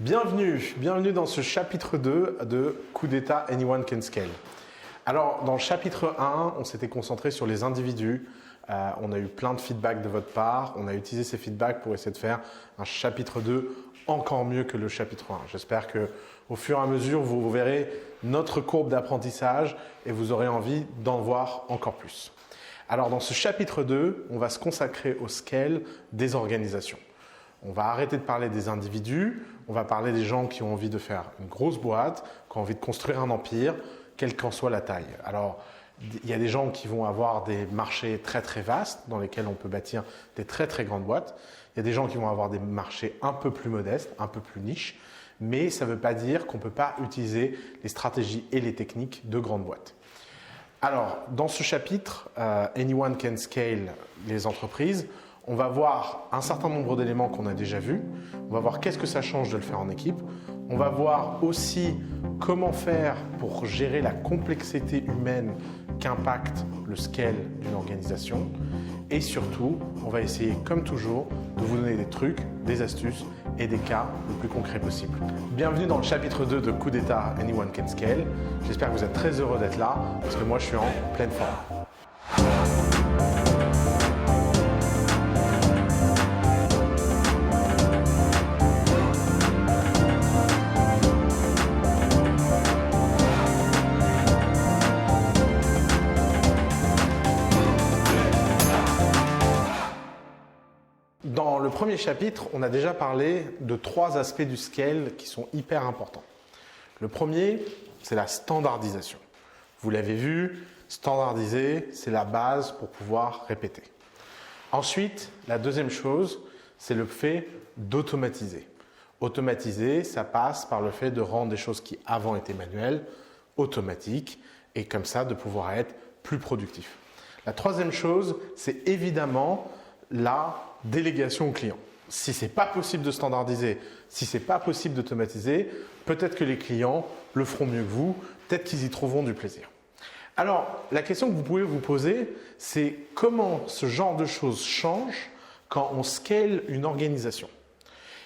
Bienvenue dans ce chapitre 2 de Coup d'État Anyone Can Scale. Alors, dans le chapitre 1, on s'était concentré sur les individus. On a eu plein de feedback de votre part. On a utilisé ces feedbacks pour essayer de faire un chapitre 2 encore mieux que le chapitre 1. J'espère qu'au fur et à mesure, vous verrez notre courbe d'apprentissage et vous aurez envie d'en voir encore plus. Alors, dans ce chapitre 2, on va se consacrer au scale des organisations. On va arrêter de parler des individus, on va parler des gens qui ont envie de faire une grosse boîte, qui ont envie de construire un empire, quelle qu'en soit la taille. Alors, il y a des gens qui vont avoir des marchés très très vastes dans lesquels on peut bâtir des très très grandes boîtes. Il y a des gens qui vont avoir des marchés un peu plus modestes, un peu plus niches, mais ça ne veut pas dire qu'on ne peut pas utiliser les stratégies et les techniques de grandes boîtes. Alors, dans ce chapitre, Anyone Can Scale les entreprises, on va voir un certain nombre d'éléments qu'on a déjà vus. On va voir qu'est-ce que ça change de le faire en équipe. On va voir aussi comment faire pour gérer la complexité humaine qu'impacte le scale d'une organisation. Et surtout, on va essayer, comme toujours, de vous donner des trucs, des astuces et des cas le plus concrets possible. Bienvenue dans le chapitre 2 de Coup d'État Anyone Can Scale. J'espère que vous êtes très heureux d'être là, parce que moi je suis en pleine forme. Dans le premier chapitre, on a déjà parlé de 3 aspects du scale qui sont hyper importants. Le premier, c'est la standardisation. Vous l'avez vu, standardiser, c'est la base pour pouvoir répéter. Ensuite, la deuxième chose, c'est le fait d'automatiser. Automatiser, ça passe par le fait de rendre des choses qui avant étaient manuelles, automatiques, et comme ça de pouvoir être plus productif. La troisième chose, c'est évidemment la délégation au client. Si ce n'est pas possible de standardiser, si ce n'est pas possible d'automatiser, peut-être que les clients le feront mieux que vous, peut-être qu'ils y trouveront du plaisir. Alors, la question que vous pouvez vous poser, c'est comment ce genre de choses change quand on scale une organisation.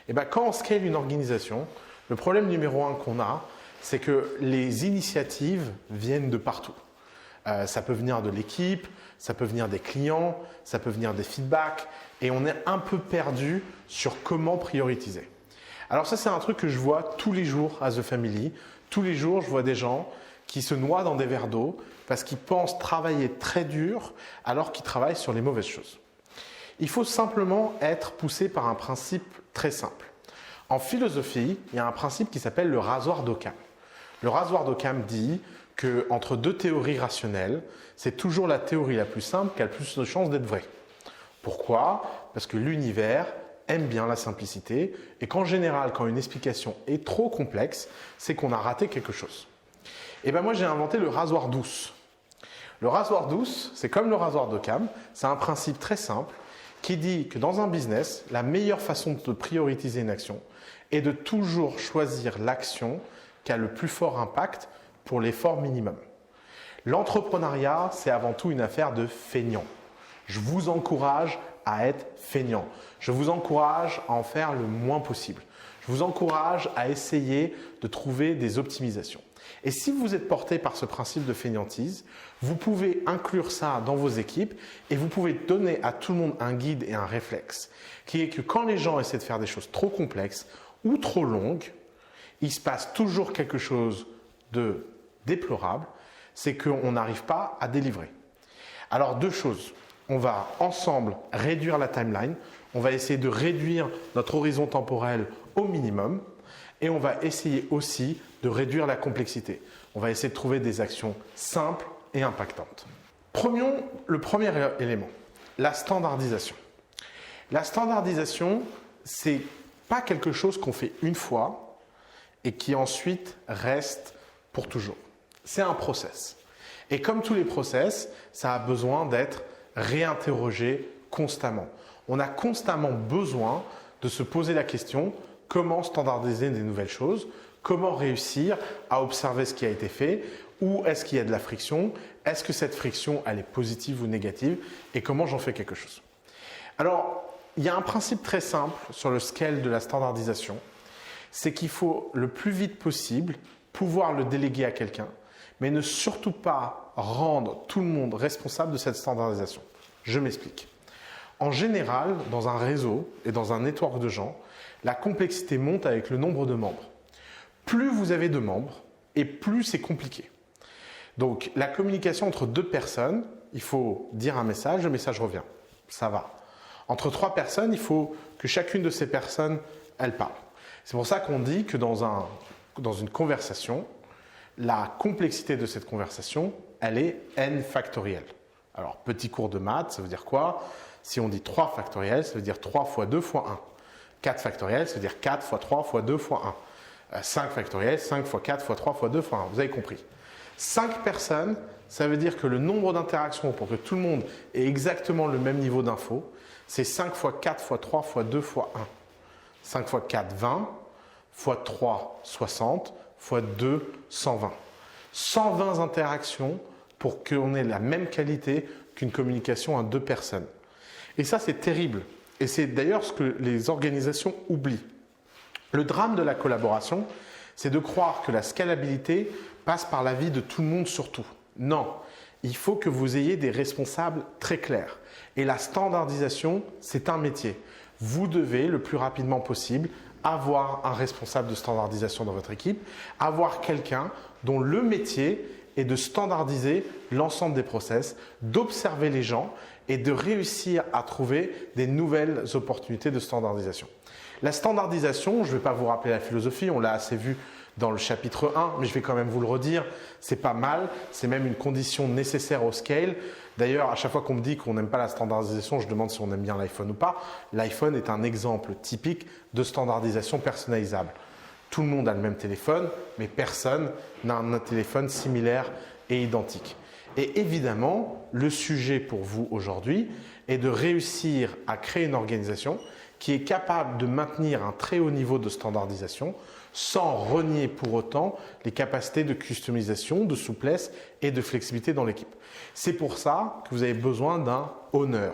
Et bien, quand on scale une organisation, le problème numéro 1 qu'on a, c'est que les initiatives viennent de partout. Ça peut venir de l'équipe, ça peut venir des clients, ça peut venir des feedbacks et on est un peu perdu sur comment prioriser. Alors ça, c'est un truc que je vois tous les jours à The Family. Tous les jours, je vois des gens qui se noient dans des verres d'eau parce qu'ils pensent travailler très dur alors qu'ils travaillent sur les mauvaises choses. Il faut simplement être poussé par un principe très simple. En philosophie, il y a un principe qui s'appelle le rasoir d'Occam. Le rasoir d'Occam dit qu'entre 2 théories rationnelles, c'est toujours la théorie la plus simple qui a le plus de chances d'être vraie. Pourquoi? Parce que l'univers aime bien la simplicité et qu'en général, quand une explication est trop complexe, c'est qu'on a raté quelque chose. Et bien moi, j'ai inventé le rasoir douce. Le rasoir douce, c'est comme le rasoir d'Occam, c'est un principe très simple qui dit que dans un business, la meilleure façon de prioriser une action est de toujours choisir l'action qui a le plus fort impact pour l'effort minimum. L'entrepreneuriat, c'est avant tout une affaire de feignant. Je vous encourage à être feignant. Je vous encourage à en faire le moins possible. Je vous encourage à essayer de trouver des optimisations. Et si vous êtes porté par ce principe de feignantise, vous pouvez inclure ça dans vos équipes et vous pouvez donner à tout le monde un guide et un réflexe qui est que quand les gens essaient de faire des choses trop complexes ou trop longues, il se passe toujours quelque chose de déplorable, c'est qu'on n'arrive pas à délivrer. Alors 2 choses, on va ensemble réduire la timeline, on va essayer de réduire notre horizon temporel au minimum et on va essayer aussi de réduire la complexité. On va essayer de trouver des actions simples et impactantes. Prenons le premier élément, la standardisation. La standardisation, c'est pas quelque chose qu'on fait une fois et qui ensuite reste pour toujours. C'est un process. Et comme tous les process, ça a besoin d'être réinterrogé constamment. On a constamment besoin de se poser la question comment standardiser des nouvelles choses, comment réussir à observer ce qui a été fait, où est-ce qu'il y a de la friction, est-ce que cette friction elle est positive ou négative et comment j'en fais quelque chose. Alors, il y a un principe très simple sur le scale de la standardisation, c'est qu'il faut le plus vite possible pouvoir le déléguer à quelqu'un, mais ne surtout pas rendre tout le monde responsable de cette standardisation. Je m'explique. En général, dans un réseau et dans un network de gens, la complexité monte avec le nombre de membres. Plus vous avez de membres, et plus c'est compliqué. Donc, la communication entre deux personnes, il faut dire un message, le message revient. Ça va. Entre trois personnes, il faut que chacune de ces personnes, elle parle. C'est pour ça qu'on dit que dans une conversation, la complexité de cette conversation, elle est n factorielle. Alors, petit cours de maths, ça veut dire quoi? Si on dit 3 factoriel, ça veut dire 3 fois 2 fois 1. 4 factoriel, ça veut dire 4 fois 3 fois 2 fois 1. 5 factoriel, 5 fois 4 fois 3 fois 2 fois 1. Vous avez compris. 5 personnes, ça veut dire que le nombre d'interactions pour que tout le monde ait exactement le même niveau d'info, c'est 5 fois 4 fois 3 fois 2 fois 1. 5 fois 4, 20, fois 3, 60, fois 2, 120. 120 interactions pour qu'on ait la même qualité qu'une communication à deux personnes. Et ça, c'est terrible. Et c'est d'ailleurs ce que les organisations oublient. Le drame de la collaboration, c'est de croire que la scalabilité passe par la vie de tout le monde surtout. Non, il faut que vous ayez des responsables très clairs. Et la standardisation, c'est un métier. Vous devez, le plus rapidement possible, avoir un responsable de standardisation dans votre équipe, avoir quelqu'un dont le métier est de standardiser l'ensemble des process, d'observer les gens et de réussir à trouver des nouvelles opportunités de standardisation. La standardisation, je ne vais pas vous rappeler la philosophie, on l'a assez vu dans le chapitre 1, mais je vais quand même vous le redire, c'est pas mal, c'est même une condition nécessaire au scale. D'ailleurs, à chaque fois qu'on me dit qu'on n'aime pas la standardisation, je demande si on aime bien l'iPhone ou pas. L'iPhone est un exemple typique de standardisation personnalisable. Tout le monde a le même téléphone, mais personne n'a un téléphone similaire et identique. Et évidemment, le sujet pour vous aujourd'hui est de réussir à créer une organisation qui est capable de maintenir un très haut niveau de standardisation sans renier pour autant les capacités de customisation, de souplesse et de flexibilité dans l'équipe. C'est pour ça que vous avez besoin d'un owner.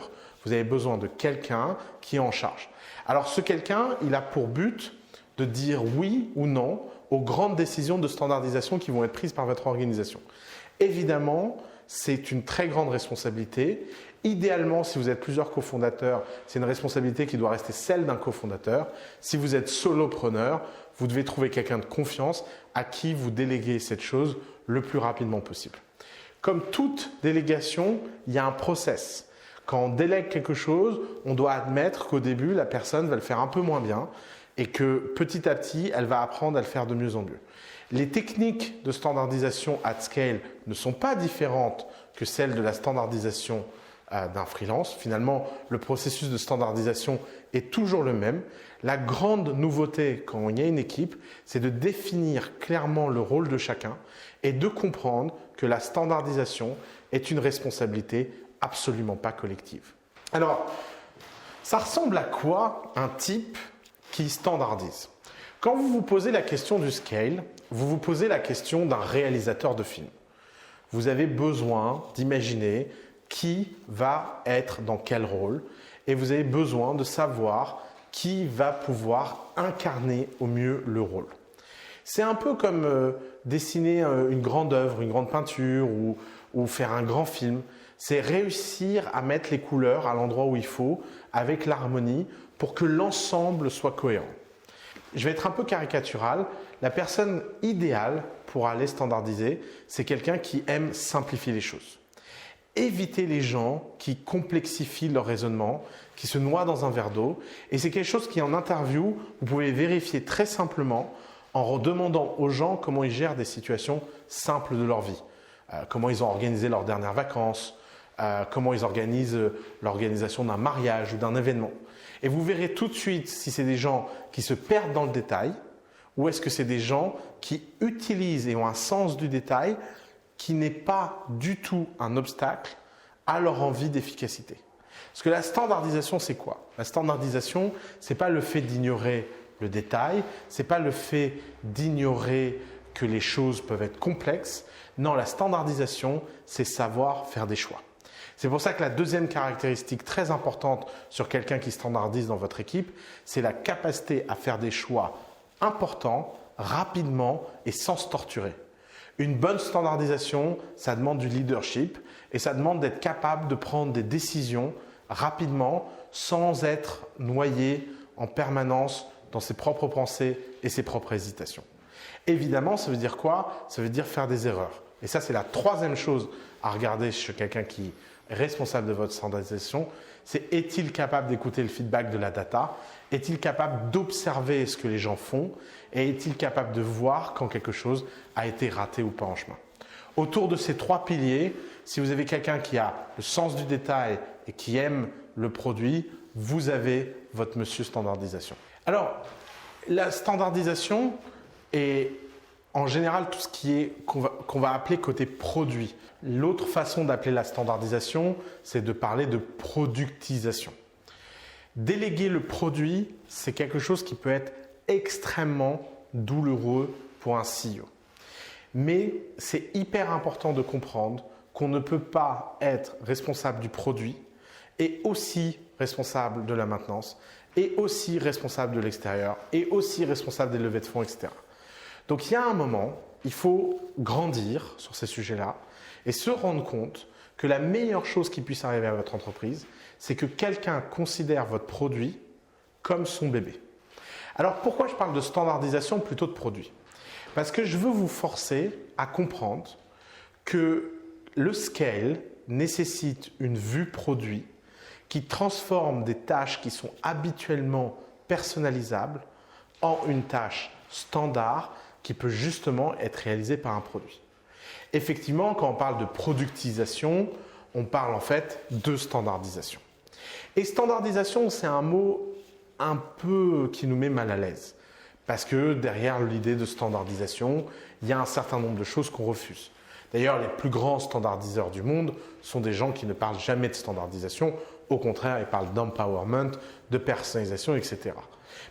Vous avez besoin de quelqu'un qui est en charge. Alors ce quelqu'un, il a pour but de dire oui ou non aux grandes décisions de standardisation qui vont être prises par votre organisation. Évidemment, c'est une très grande responsabilité. Idéalement, si vous êtes plusieurs cofondateurs, c'est une responsabilité qui doit rester celle d'un cofondateur. Si vous êtes solopreneur, vous devez trouver quelqu'un de confiance à qui vous déléguez cette chose le plus rapidement possible. Comme toute délégation, il y a un process. Quand on délègue quelque chose, on doit admettre qu'au début, la personne va le faire un peu moins bien et que petit à petit, elle va apprendre à le faire de mieux en mieux. Les techniques de standardisation at scale ne sont pas différentes que celles de la standardisation d'un freelance. Finalement, le processus de standardisation est toujours le même. La grande nouveauté quand il y a une équipe, c'est de définir clairement le rôle de chacun et de comprendre que la standardisation est une responsabilité absolument pas collective. Alors, ça ressemble à quoi un type qui standardise? Quand vous vous posez la question du scale, vous vous posez la question d'un réalisateur de film. Vous avez besoin d'imaginer qui va être dans quel rôle et vous avez besoin de savoir qui va pouvoir incarner au mieux le rôle. C'est un peu comme dessiner une grande œuvre, une grande peinture ou faire un grand film. C'est réussir à mettre les couleurs à l'endroit où il faut avec l'harmonie pour que l'ensemble soit cohérent. Je vais être un peu caricatural. La personne idéale pour aller standardiser, c'est quelqu'un qui aime simplifier les choses. Évitez les gens qui complexifient leur raisonnement, qui se noient dans un verre d'eau. Et c'est quelque chose qui, en interview, vous pouvez vérifier très simplement en demandant aux gens comment ils gèrent des situations simples de leur vie. Comment ils ont organisé leurs dernières vacances, comment ils organisent l'organisation d'un mariage ou d'un événement. Et vous verrez tout de suite si c'est des gens qui se perdent dans le détail ou est-ce que c'est des gens qui utilisent et ont un sens du détail qui n'est pas du tout un obstacle à leur envie d'efficacité. Parce que la standardisation, c'est quoi? La standardisation, ce n'est pas le fait d'ignorer le détail, ce n'est pas le fait d'ignorer que les choses peuvent être complexes. Non, la standardisation, c'est savoir faire des choix. C'est pour ça que la deuxième caractéristique très importante sur quelqu'un qui standardise dans votre équipe, c'est la capacité à faire des choix important, rapidement et sans se torturer. Une bonne standardisation, ça demande du leadership et ça demande d'être capable de prendre des décisions rapidement sans être noyé en permanence dans ses propres pensées et ses propres hésitations. Évidemment, ça veut dire quoi? Ça veut dire faire des erreurs. Et ça, c'est la troisième chose à regarder chez quelqu'un qui est responsable de votre standardisation. C'est est-il capable d'écouter le feedback de la data? Est-il capable d'observer ce que les gens font? Et est-il capable de voir quand quelque chose a été raté ou pas en chemin? Autour de ces trois piliers, si vous avez quelqu'un qui a le sens du détail et qui aime le produit, vous avez votre monsieur standardisation. Alors, la standardisation est en général tout ce qui est qu'on va appeler côté produit. L'autre façon d'appeler la standardisation, c'est de parler de productisation. Déléguer le produit, c'est quelque chose qui peut être extrêmement douloureux pour un CEO. Mais c'est hyper important de comprendre qu'on ne peut pas être responsable du produit et aussi responsable de la maintenance et aussi responsable de l'extérieur et aussi responsable des levées de fonds, etc. Donc il y a un moment, il faut grandir sur ces sujets-là et se rendre compte que la meilleure chose qui puisse arriver à votre entreprise, c'est que quelqu'un considère votre produit comme son bébé. Alors pourquoi je parle de standardisation plutôt de produit? Parce que je veux vous forcer à comprendre que le scale nécessite une vue produit qui transforme des tâches qui sont habituellement personnalisables en une tâche standard qui peut justement être réalisée par un produit. Effectivement, quand on parle de productisation, on parle en fait de standardisation. Et standardisation, c'est un mot un peu qui nous met mal à l'aise. Parce que derrière l'idée de standardisation, il y a un certain nombre de choses qu'on refuse. D'ailleurs, les plus grands standardiseurs du monde sont des gens qui ne parlent jamais de standardisation. Au contraire, ils parlent d'empowerment, de personnalisation, etc.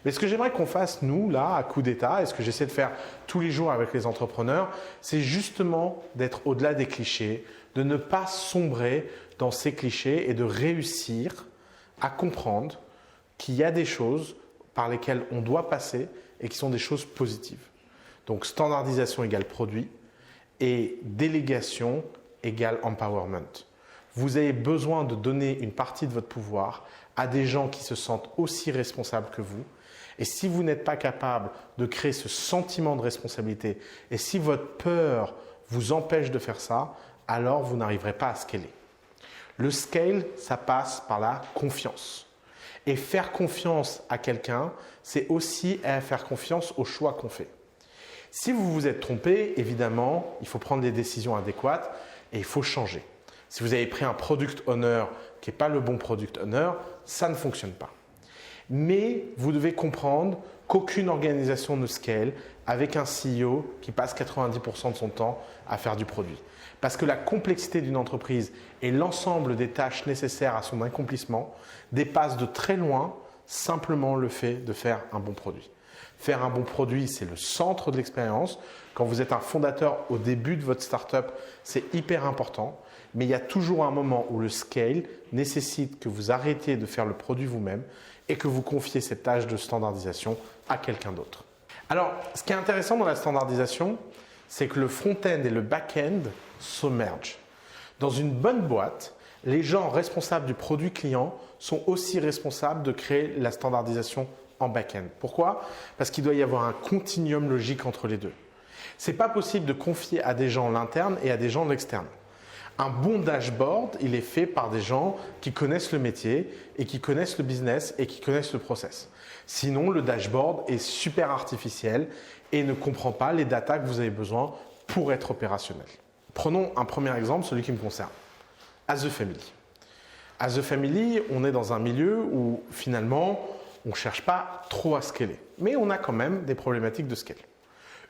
Mais ce que j'aimerais qu'on fasse, nous, là, à Coup d'État, et ce que j'essaie de faire tous les jours avec les entrepreneurs, c'est justement d'être au-delà des clichés, de ne pas sombrer dans ces clichés et de réussir à comprendre qu'il y a des choses par lesquelles on doit passer et qui sont des choses positives. Donc, standardisation égale produit et délégation égale empowerment. Vous avez besoin de donner une partie de votre pouvoir à des gens qui se sentent aussi responsables que vous. Et si vous n'êtes pas capable de créer ce sentiment de responsabilité et si votre peur vous empêche de faire ça, alors vous n'arriverez pas à scaler. Le scale, ça passe par la confiance. Et faire confiance à quelqu'un, c'est aussi faire confiance aux choix qu'on fait. Si vous vous êtes trompé, évidemment, il faut prendre des décisions adéquates et il faut changer. Si vous avez pris un product owner qui n'est pas le bon product owner, ça ne fonctionne pas. Mais vous devez comprendre qu'aucune organisation ne scale avec un CEO qui passe 90% de son temps à faire du produit. Parce que la complexité d'une entreprise et l'ensemble des tâches nécessaires à son accomplissement dépassent de très loin simplement le fait de faire un bon produit. Faire un bon produit, c'est le centre de l'expérience. Quand vous êtes un fondateur au début de votre startup, c'est hyper important. Mais il y a toujours un moment où le scale nécessite que vous arrêtiez de faire le produit vous-même et que vous confiez cette tâche de standardisation à quelqu'un d'autre. Alors, ce qui est intéressant dans la standardisation, c'est que le front-end et le back-end s'immergent. Dans une bonne boîte, les gens responsables du produit client sont aussi responsables de créer la standardisation en back-end. Pourquoi? Parce qu'il doit y avoir un continuum logique entre les deux. Ce n'est pas possible de confier à des gens l'interne et à des gens l'externe. Un bon dashboard, il est fait par des gens qui connaissent le métier et qui connaissent le business et qui connaissent le process. Sinon, le dashboard est super artificiel et ne comprend pas les datas que vous avez besoin pour être opérationnel. Prenons un premier exemple, celui qui me concerne. As the Family. As the Family, on est dans un milieu où finalement, on ne cherche pas trop à scaler. Mais on a quand même des problématiques de scale.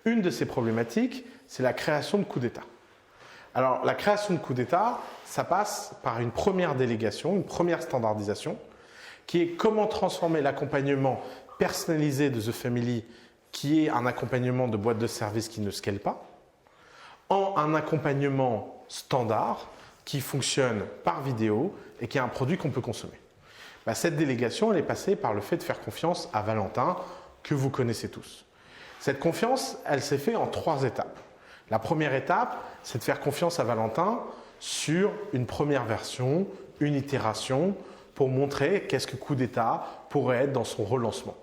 Une de ces problématiques, c'est la création de Coup d'État. Alors, la création de Coup d'État, ça passe par une première délégation, une première standardisation, qui est comment transformer l'accompagnement personnalisé de The Family, qui est un accompagnement de boîte de services qui ne scale pas, en un accompagnement standard qui fonctionne par vidéo et qui est un produit qu'on peut consommer. Cette délégation, elle est passée par le fait de faire confiance à Valentin, que vous connaissez tous. Cette confiance, elle s'est faite en 3 étapes. La première étape, c'est de faire confiance à Valentin sur une première version, une itération, pour montrer qu'est-ce que Coup d'État pourrait être dans son relancement.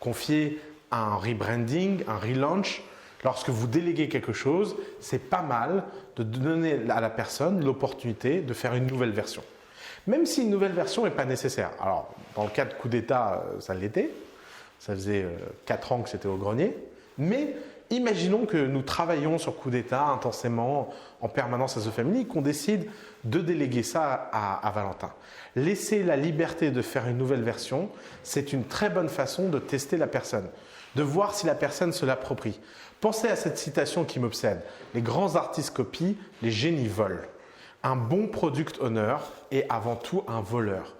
Confier un rebranding, un relaunch, lorsque vous déléguez quelque chose, c'est pas mal de donner à la personne l'opportunité de faire une nouvelle version. Même si une nouvelle version n'est pas nécessaire. Alors, dans le cas de Coup d'État, ça l'était. Ça faisait 4 ans que c'était au grenier. Mais imaginons que nous travaillons sur Coup d'État intensément, en permanence à The Family, qu'on décide de déléguer ça à Valentin. Laisser la liberté de faire une nouvelle version, c'est une très bonne façon de tester la personne, de voir si la personne se l'approprie. Pensez à cette citation qui m'obsède. Les grands artistes copient, les génies volent. Un bon product owner est avant tout un voleur.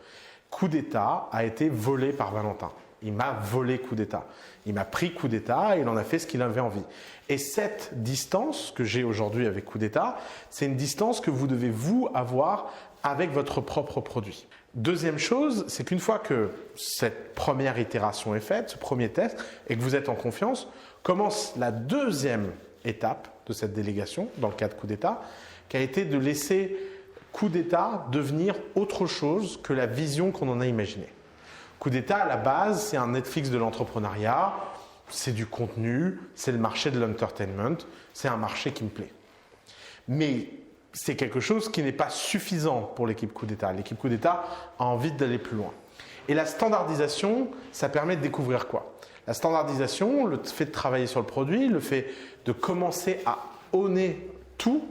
Coup d'État a été volé par Valentin. Il m'a volé Coup d'État. Il m'a pris Coup d'État et il en a fait ce qu'il avait envie. Et cette distance que j'ai aujourd'hui avec Coup d'État, c'est une distance que vous devez vous avoir avec votre propre produit. Deuxième chose, c'est qu'une fois que cette première itération est faite, ce premier test, et que vous êtes en confiance, commence la deuxième étape de cette délégation, dans le cas de Coup d'État, qui a été de laisser Coup d'État devenir autre chose que la vision qu'on en a imaginée. Coup d'État, à la base, c'est un Netflix de l'entrepreneuriat, c'est du contenu, c'est le marché de l'entertainment, c'est un marché qui me plaît. Mais c'est quelque chose qui n'est pas suffisant pour l'équipe Coup d'État. L'équipe Coup d'État a envie d'aller plus loin. Et la standardisation, ça permet de découvrir quoi? La standardisation, le fait de travailler sur le produit, le fait de commencer à owner tout,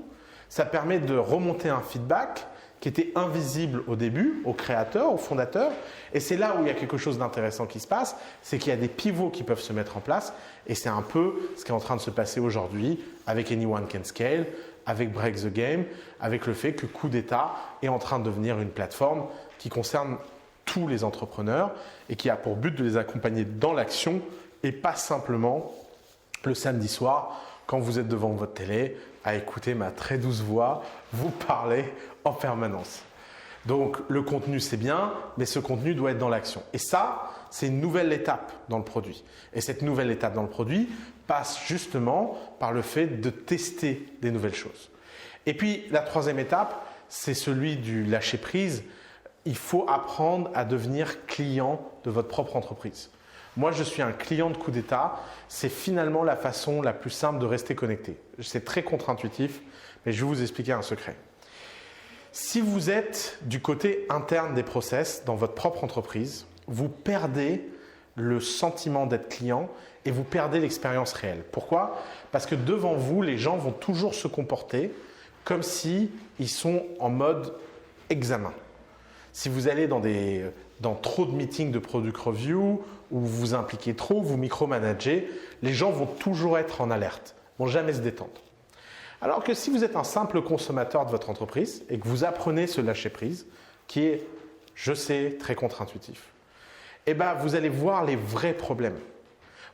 ça permet de remonter un feedback qui était invisible au début, aux créateurs, aux fondateurs. Et c'est là où il y a quelque chose d'intéressant qui se passe, c'est qu'il y a des pivots qui peuvent se mettre en place. Et c'est un peu ce qui est en train de se passer aujourd'hui avec Anyone Can Scale, avec Break the Game, avec le fait que Coup d'État est en train de devenir une plateforme qui concerne tous les entrepreneurs et qui a pour but de les accompagner dans l'action et pas simplement le samedi soir quand vous êtes devant votre télé à écouter ma très douce voix vous parler en permanence. Donc le contenu c'est bien, mais ce contenu doit être dans l'action. Et ça, c'est une nouvelle étape dans le produit. Et cette nouvelle étape dans le produit passe justement par le fait de tester des nouvelles choses. Et puis la troisième étape, c'est celui du lâcher prise. Il faut apprendre à devenir client de votre propre entreprise. Moi, je suis un client de Coup d'État. C'est finalement la façon la plus simple de rester connecté. C'est très contre-intuitif, mais je vais vous expliquer un secret. Si vous êtes du côté interne des process dans votre propre entreprise, vous perdez le sentiment d'être client et vous perdez l'expérience réelle. Pourquoi? Parce que devant vous, les gens vont toujours se comporter comme s'ils sont en mode examen. Si vous allez dans trop de meetings de product review, ou vous vous impliquez trop, vous micromanagez, les gens vont toujours être en alerte, vont jamais se détendre. Alors que si vous êtes un simple consommateur de votre entreprise et que vous apprenez ce lâcher prise, qui est, je sais, très contre-intuitif, eh ben, vous allez voir les vrais problèmes.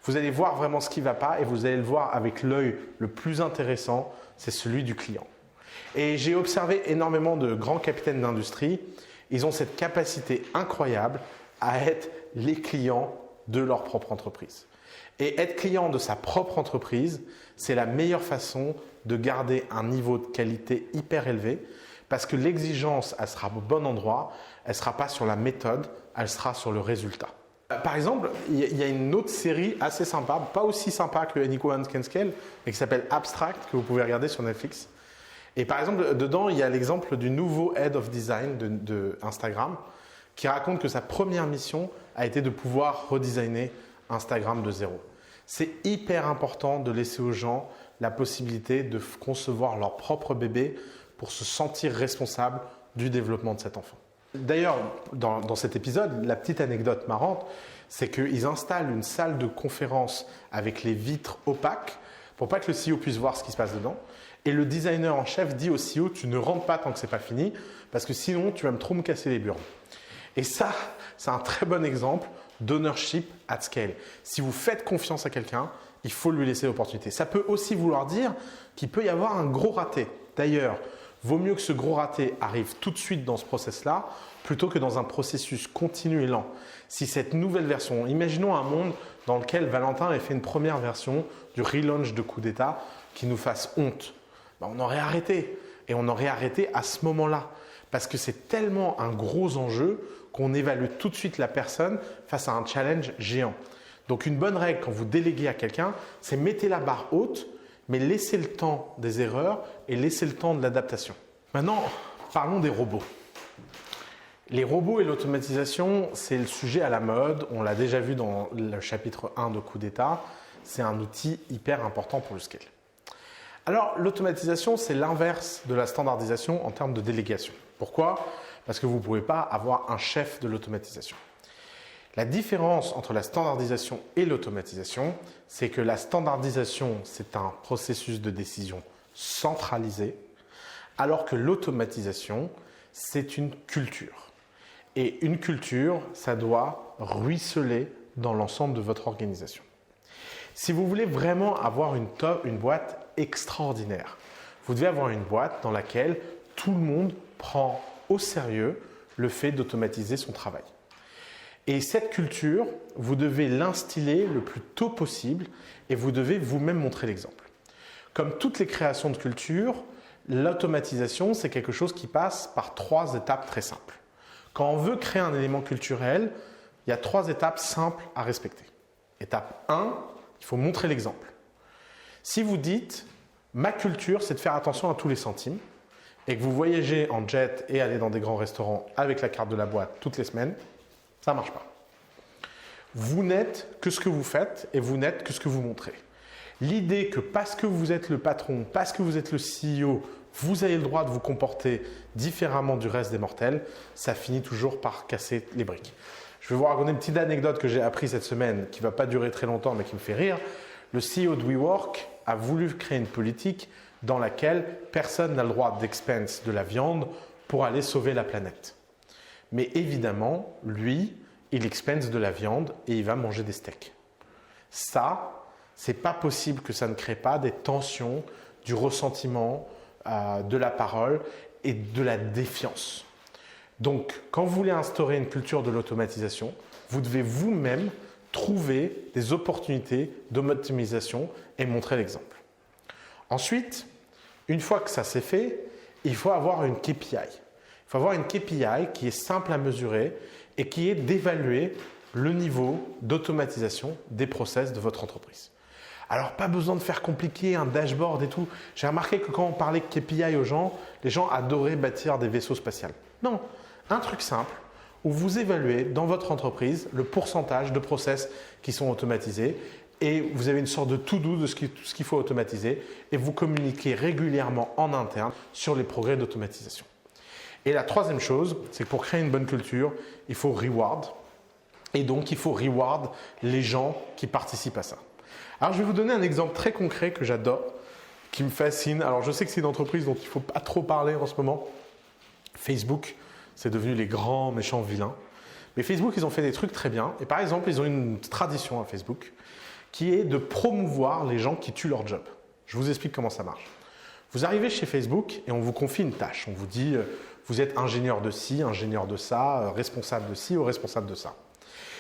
Vous allez voir vraiment ce qui ne va pas et vous allez le voir avec l'œil le plus intéressant, c'est celui du client. Et j'ai observé énormément de grands capitaines d'industrie. Ils ont cette capacité incroyable à être les clients de leur propre entreprise. Et être client de sa propre entreprise, c'est la meilleure façon de garder un niveau de qualité hyper élevé parce que l'exigence, elle sera au bon endroit, elle ne sera pas sur la méthode, elle sera sur le résultat. Par exemple, il y a une autre série assez sympa, pas aussi sympa que Anyone Can Scale, mais qui s'appelle Abstract, que vous pouvez regarder sur Netflix. Et par exemple, dedans, il y a l'exemple du nouveau Head of Design de Instagram qui raconte que sa première mission a été de pouvoir redesigner Instagram de zéro. C'est hyper important de laisser aux gens la possibilité de concevoir leur propre bébé pour se sentir responsable du développement de cet enfant. D'ailleurs, dans cet épisode, la petite anecdote marrante, c'est qu'ils installent une salle de conférence avec les vitres opaques pour pas que le CEO puisse voir ce qui se passe dedans. Et le designer en chef dit au CEO, tu ne rentres pas tant que c'est pas fini, parce que sinon tu vas trop me casser les burnes. Et ça, c'est un très bon exemple d'ownership at scale. Si vous faites confiance à quelqu'un, il faut lui laisser l'opportunité. Ça peut aussi vouloir dire qu'il peut y avoir un gros raté. D'ailleurs, vaut mieux que ce gros raté arrive tout de suite dans ce process-là, plutôt que dans un processus continu et lent. Si cette nouvelle version, imaginons un monde dans lequel Valentin ait fait une première version du relaunch de Coup d'État qui nous fasse honte, on aurait arrêté. Et on aurait arrêté à ce moment-là. Parce que c'est tellement un gros enjeu qu'on évalue tout de suite la personne face à un challenge géant. Donc une bonne règle quand vous déléguez à quelqu'un, c'est mettez la barre haute, mais laissez le temps des erreurs et laissez le temps de l'adaptation. Maintenant, parlons des robots. Les robots et l'automatisation, c'est le sujet à la mode. On l'a déjà vu dans le chapitre 1 de Coup d'État. C'est un outil hyper important pour le scale. Alors, l'automatisation, c'est l'inverse de la standardisation en termes de délégation. Pourquoi? Parce que vous ne pouvez pas avoir un chef de l'automatisation. La différence entre la standardisation et l'automatisation, c'est que la standardisation, c'est un processus de décision centralisé, alors que l'automatisation, c'est une culture. Et une culture, ça doit ruisseler dans l'ensemble de votre organisation. Si vous voulez vraiment avoir une boîte extraordinaire, vous devez avoir une boîte dans laquelle tout le monde prend au sérieux le fait d'automatiser son travail. Et cette culture, vous devez l'instiller le plus tôt possible et vous devez vous-même montrer l'exemple. Comme toutes les créations de culture, l'automatisation, c'est quelque chose qui passe par 3 étapes très simples. Quand on veut créer un élément culturel, il y a 3 étapes simples à respecter. Étape 1, il faut montrer l'exemple. Si vous dites « ma culture, c'est de faire attention à tous les centimes » et que vous voyagez en jet et allez dans des grands restaurants avec la carte de la boîte toutes les semaines, ça ne marche pas. Vous n'êtes que ce que vous faites et vous n'êtes que ce que vous montrez. L'idée que parce que vous êtes le patron, parce que vous êtes le CEO, vous avez le droit de vous comporter différemment du reste des mortels, ça finit toujours par casser les briques. Je vais vous raconter une petite anecdote que j'ai apprise cette semaine qui ne va pas durer très longtemps mais qui me fait rire. Le CEO de WeWork a voulu créer une politique dans laquelle personne n'a le droit d'expense de la viande pour aller sauver la planète. Mais évidemment, lui, il expense de la viande et il va manger des steaks. Ça, c'est pas possible que ça ne crée pas des tensions, du ressentiment, de la parole et de la défiance. Donc, quand vous voulez instaurer une culture de l'automatisation, vous devez vous-même trouver des opportunités d'automatisation et montrer l'exemple. Ensuite, une fois que ça c'est fait, il faut avoir une KPI. Il faut avoir une KPI qui est simple à mesurer et qui est d'évaluer le niveau d'automatisation des process de votre entreprise. Alors, pas besoin de faire compliqué, un dashboard et tout. J'ai remarqué que quand on parlait de KPI aux gens, les gens adoraient bâtir des vaisseaux spatials. Non, un truc simple où vous évaluez dans votre entreprise le pourcentage de process qui sont automatisés et vous avez une sorte de to-do de tout ce qu'il faut automatiser et vous communiquez régulièrement en interne sur les progrès d'automatisation. Et la troisième chose, c'est que pour créer une bonne culture, il faut reward. Et donc, il faut reward les gens qui participent à ça. Alors, je vais vous donner un exemple très concret que j'adore, qui me fascine. Alors, je sais que c'est une entreprise dont il ne faut pas trop parler en ce moment. Facebook, c'est devenu les grands méchants vilains. Mais Facebook, ils ont fait des trucs très bien. Et par exemple, ils ont une tradition à Facebook qui est de promouvoir les gens qui tuent leur job. Je vous explique comment ça marche. Vous arrivez chez Facebook et on vous confie une tâche. On vous dit, vous êtes ingénieur de ci, ingénieur de ça, responsable de ci ou responsable de ça.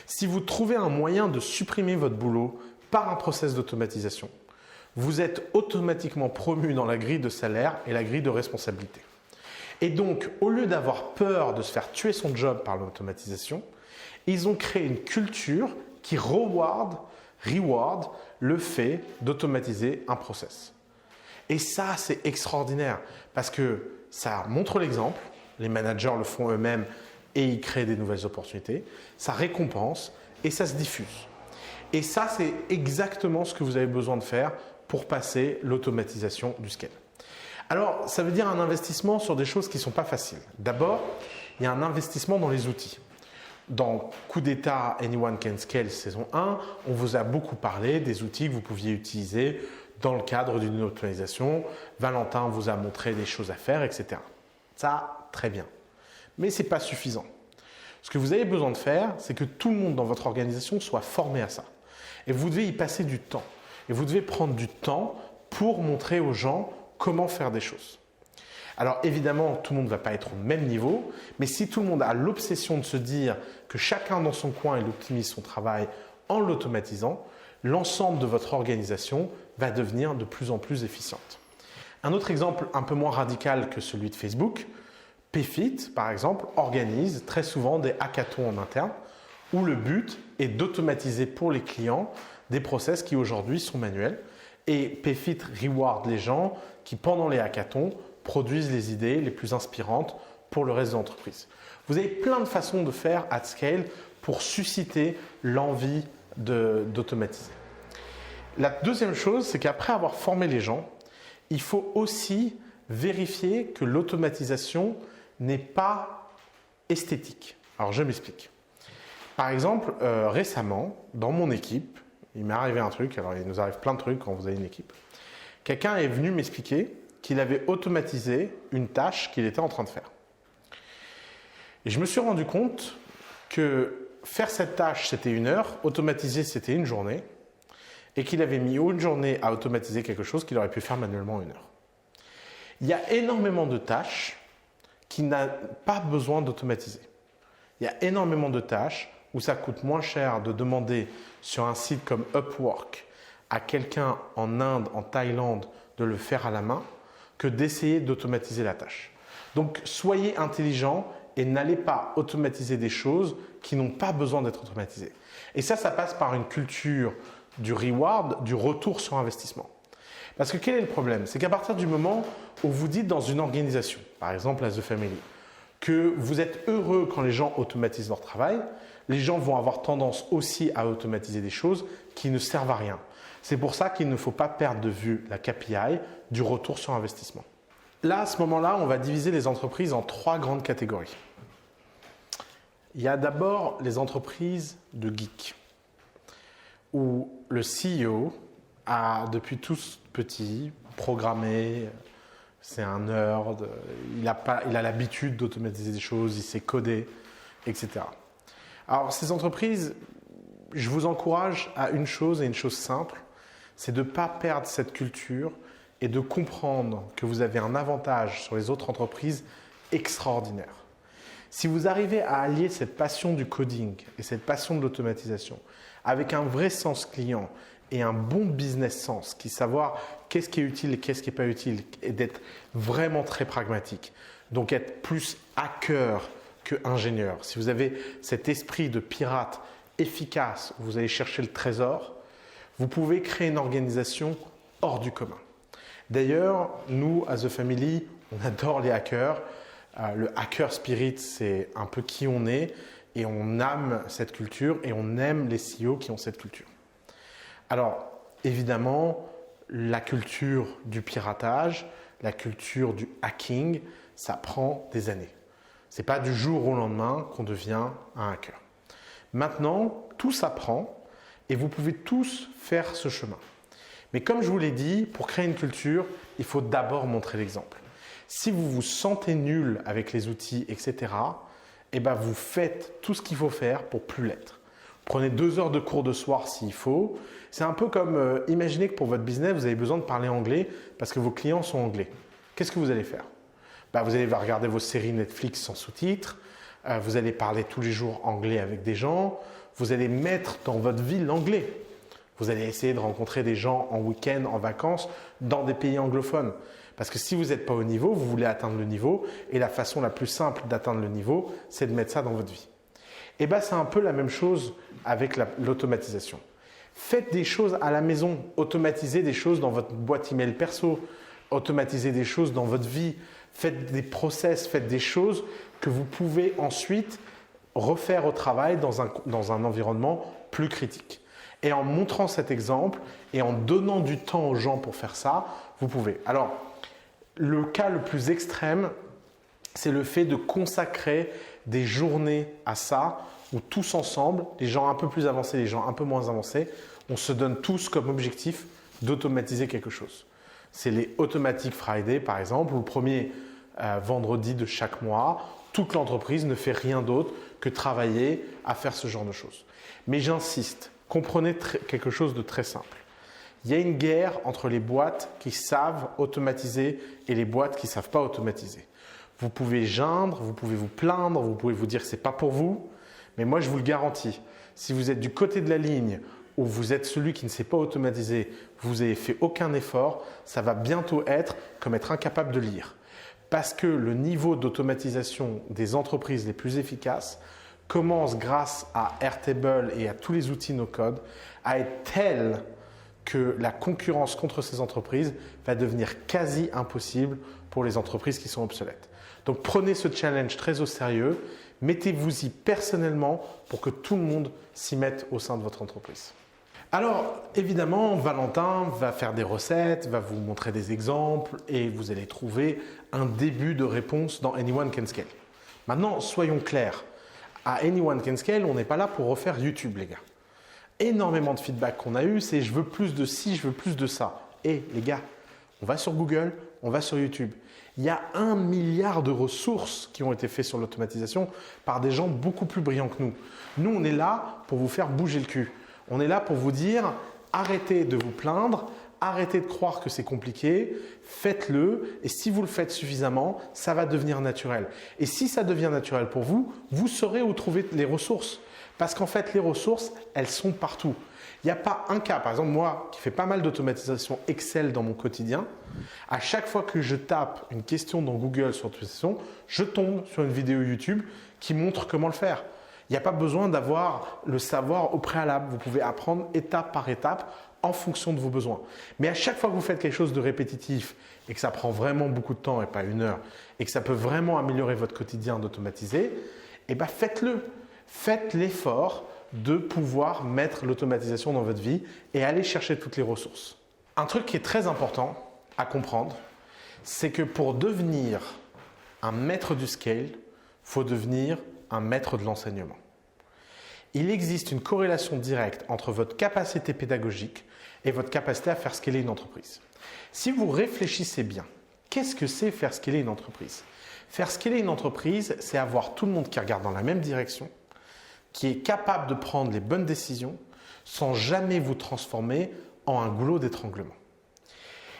Si vous trouvez un moyen de supprimer votre boulot par un process d'automatisation, vous êtes automatiquement promu dans la grille de salaire et la grille de responsabilité. Et donc, au lieu d'avoir peur de se faire tuer son job par l'automatisation, ils ont créé une culture qui reward le fait d'automatiser un process. Et ça, c'est extraordinaire parce que ça montre l'exemple, les managers le font eux-mêmes et ils créent des nouvelles opportunités, ça récompense et ça se diffuse. Et ça, c'est exactement ce que vous avez besoin de faire pour passer l'automatisation du scale. Alors, ça veut dire un investissement sur des choses qui ne sont pas faciles. D'abord, il y a un investissement dans les outils. Dans Coup d'État Anyone Can Scale saison 1, on vous a beaucoup parlé des outils que vous pouviez utiliser dans le cadre d'une automatisation. Valentin vous a montré des choses à faire, etc. Ça, très bien. Mais ce n'est pas suffisant. Ce que vous avez besoin de faire, c'est que tout le monde dans votre organisation soit formé à ça. Et vous devez y passer du temps. Et vous devez prendre du temps pour montrer aux gens comment faire des choses. Alors évidemment, tout le monde ne va pas être au même niveau, mais si tout le monde a l'obsession de se dire que chacun dans son coin il optimise son travail En l'automatisant, l'ensemble de votre organisation va devenir de plus en plus efficiente. Un autre exemple un peu moins radical que celui de Facebook, PayFit par exemple organise très souvent des hackathons en interne où le but est d'automatiser pour les clients des process qui aujourd'hui sont manuels et PayFit reward les gens qui pendant les hackathons produisent les idées les plus inspirantes pour le reste de l'entreprise. Vous avez plein de façons de faire at scale pour susciter l'envie d'automatiser. La deuxième chose, c'est qu'après avoir formé les gens, il faut aussi vérifier que l'automatisation n'est pas esthétique. Alors je m'explique. Par exemple, récemment, dans mon équipe, il m'est arrivé un truc, alors il nous arrive plein de trucs quand vous avez une équipe. Quelqu'un est venu m'expliquer qu'il avait automatisé une tâche qu'il était en train de faire. Et je me suis rendu compte que faire cette tâche, c'était 1 heure, automatiser, c'était 1 journée, et qu'il avait mis une journée à automatiser quelque chose qu'il aurait pu faire manuellement en 1 heure. Il y a énormément de tâches qui n'ont pas besoin d'automatiser. Il y a énormément de tâches où ça coûte moins cher de demander sur un site comme Upwork à quelqu'un en Inde, en Thaïlande, de le faire à la main que d'essayer d'automatiser la tâche. Donc soyez intelligents et n'allez pas automatiser des choses qui n'ont pas besoin d'être automatisées. Et ça passe par une culture du reward, du retour sur investissement. Parce que quel est le problème? C'est qu'à partir du moment où vous dites dans une organisation, par exemple à The Family, que vous êtes heureux quand les gens automatisent leur travail, les gens vont avoir tendance aussi à automatiser des choses qui ne servent à rien. C'est pour ça qu'il ne faut pas perdre de vue la KPI du retour sur investissement. Là, à ce moment-là, on va diviser les entreprises en 3 grandes catégories. Il y a d'abord les entreprises de geeks, où le CEO a depuis tout petit programmé, c'est un nerd, il a l'habitude d'automatiser des choses, il sait coder, etc. Alors ces entreprises, je vous encourage à une chose et une chose simple, c'est de ne pas perdre cette culture et de comprendre que vous avez un avantage sur les autres entreprises extraordinaire. Si vous arrivez à allier cette passion du coding et cette passion de l'automatisation avec un vrai sens client et un bon business sens, qui savoir qu'est-ce qui est utile et qu'est-ce qui n'est pas utile, et d'être vraiment très pragmatique, donc être plus hacker que ingénieur. Si vous avez cet esprit de pirate efficace, où vous allez chercher le trésor, vous pouvez créer une organisation hors du commun. D'ailleurs, nous, à The Family, on adore les hackers. Le hacker spirit, c'est un peu qui on est et on aime cette culture et on aime les CEO qui ont cette culture. Alors, évidemment, la culture du piratage, la culture du hacking, ça prend des années. Ce n'est pas du jour au lendemain qu'on devient un hacker. Maintenant, tout s'apprend et vous pouvez tous faire ce chemin. Mais comme je vous l'ai dit, pour créer une culture, il faut d'abord montrer l'exemple. Si vous vous sentez nul avec les outils, etc., eh ben vous faites tout ce qu'il faut faire pour plus l'être. Prenez 2 heures de cours de soir s'il faut. C'est un peu comme, imaginez que pour votre business, vous avez besoin de parler anglais parce que vos clients sont anglais. Qu'est-ce que vous allez faire? Vous allez regarder vos séries Netflix sans sous-titres, vous allez parler tous les jours anglais avec des gens, vous allez mettre dans votre vie l'anglais. Vous allez essayer de rencontrer des gens en week-end, en vacances, dans des pays anglophones. Parce que si vous n'êtes pas au niveau, vous voulez atteindre le niveau et la façon la plus simple d'atteindre le niveau, c'est de mettre ça dans votre vie. Et bien, c'est un peu la même chose avec l'automatisation. Faites des choses à la maison, automatisez des choses dans votre boîte email perso, automatisez des choses dans votre vie, faites des process, faites des choses que vous pouvez ensuite refaire au travail dans un environnement plus critique. Et en montrant cet exemple et en donnant du temps aux gens pour faire ça, vous pouvez. Alors, le cas le plus extrême, c'est le fait de consacrer des journées à ça, où tous ensemble, les gens un peu plus avancés, les gens un peu moins avancés, on se donne tous comme objectif d'automatiser quelque chose. C'est les Automatic Friday, par exemple, où le premier vendredi de chaque mois, toute l'entreprise ne fait rien d'autre que travailler à faire ce genre de choses. Mais j'insiste, comprenez quelque chose de très simple. Il y a une guerre entre les boîtes qui savent automatiser et les boîtes qui ne savent pas automatiser. Vous pouvez geindre, vous pouvez vous plaindre, vous pouvez vous dire que ce n'est pas pour vous, mais moi je vous le garantis, Si vous êtes du côté de la ligne ou vous êtes celui qui ne sait pas automatiser, vous n'avez fait aucun effort, ça va bientôt être comme être incapable de lire. Parce que le niveau d'automatisation des entreprises les plus efficaces commence grâce à Airtable et à tous les outils no-code à être tel que la concurrence contre ces entreprises va devenir quasi impossible pour les entreprises qui sont obsolètes. Donc prenez ce challenge très au sérieux, mettez-vous-y personnellement pour que tout le monde s'y mette au sein de votre entreprise. Alors évidemment, Valentin va faire des recettes, va vous montrer des exemples et vous allez trouver un début de réponse dans Anyone Can Scale. Maintenant, soyons clairs, à Anyone Can Scale, on n'est pas là pour refaire YouTube les gars. Énormément de feedback qu'on a eu, c'est je veux plus de ci, je veux plus de ça. Et les gars, on va sur Google, on va sur YouTube. Il y a 1 milliard de ressources qui ont été faites sur l'automatisation par des gens beaucoup plus brillants que nous. Nous, on est là pour vous faire bouger le cul. On est là pour vous dire arrêtez de vous plaindre, arrêtez de croire que c'est compliqué, faites-le et si vous le faites suffisamment, ça va devenir naturel. Et si ça devient naturel pour vous, vous saurez où trouver les ressources. Parce qu'en fait, les ressources, elles sont partout. Il n'y a pas un cas. Par exemple, moi qui fais pas mal d'automatisation Excel dans mon quotidien, à chaque fois que je tape une question dans Google sur l'automatisation, je tombe sur une vidéo YouTube qui montre comment le faire. Il n'y a pas besoin d'avoir le savoir au préalable. Vous pouvez apprendre étape par étape en fonction de vos besoins. Mais à chaque fois que vous faites quelque chose de répétitif et que ça prend vraiment beaucoup de temps et pas 1 heure et que ça peut vraiment améliorer votre quotidien d'automatiser, eh ben faites-le. Faites l'effort de pouvoir mettre l'automatisation dans votre vie et aller chercher toutes les ressources. Un truc qui est très important à comprendre, c'est que pour devenir un maître du scale, il faut devenir un maître de l'enseignement. Il existe une corrélation directe entre votre capacité pédagogique et votre capacité à faire scaler une entreprise. Si vous réfléchissez bien, qu'est-ce que c'est faire scaler une entreprise? Faire scaler une entreprise, c'est avoir tout le monde qui regarde dans la même direction, qui est capable de prendre les bonnes décisions sans jamais vous transformer en un goulot d'étranglement.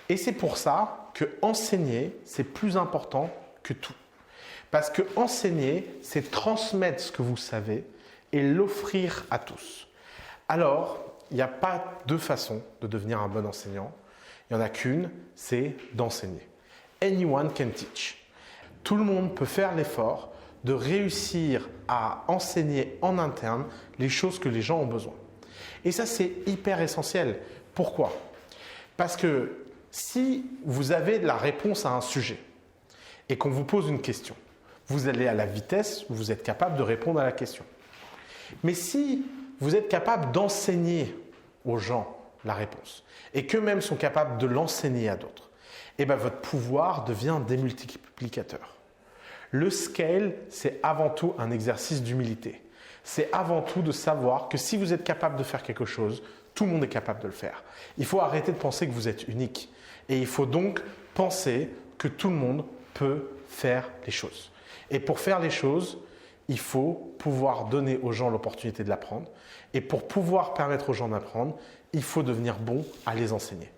Et c'est pour ça que enseigner, c'est plus important que tout. Parce que enseigner, c'est transmettre ce que vous savez et l'offrir à tous. Alors, il n'y a pas 2 façons de devenir un bon enseignant. Il n'y en a qu'une, c'est d'enseigner. Anyone can teach. Tout le monde peut faire l'effort de réussir à enseigner en interne les choses que les gens ont besoin. Et ça, c'est hyper essentiel. Pourquoi? Parce que si vous avez la réponse à un sujet et qu'on vous pose une question, vous allez à la vitesse où vous êtes capable de répondre à la question. Mais si vous êtes capable d'enseigner aux gens la réponse et qu'eux-mêmes sont capables de l'enseigner à d'autres, eh bien votre pouvoir devient démultiplicateur. Le scale, c'est avant tout un exercice d'humilité. C'est avant tout de savoir que si vous êtes capable de faire quelque chose, tout le monde est capable de le faire. Il faut arrêter de penser que vous êtes unique. Et il faut donc penser que tout le monde peut faire les choses. Et pour faire les choses, il faut pouvoir donner aux gens l'opportunité de l'apprendre. Et pour pouvoir permettre aux gens d'apprendre, il faut devenir bon à les enseigner.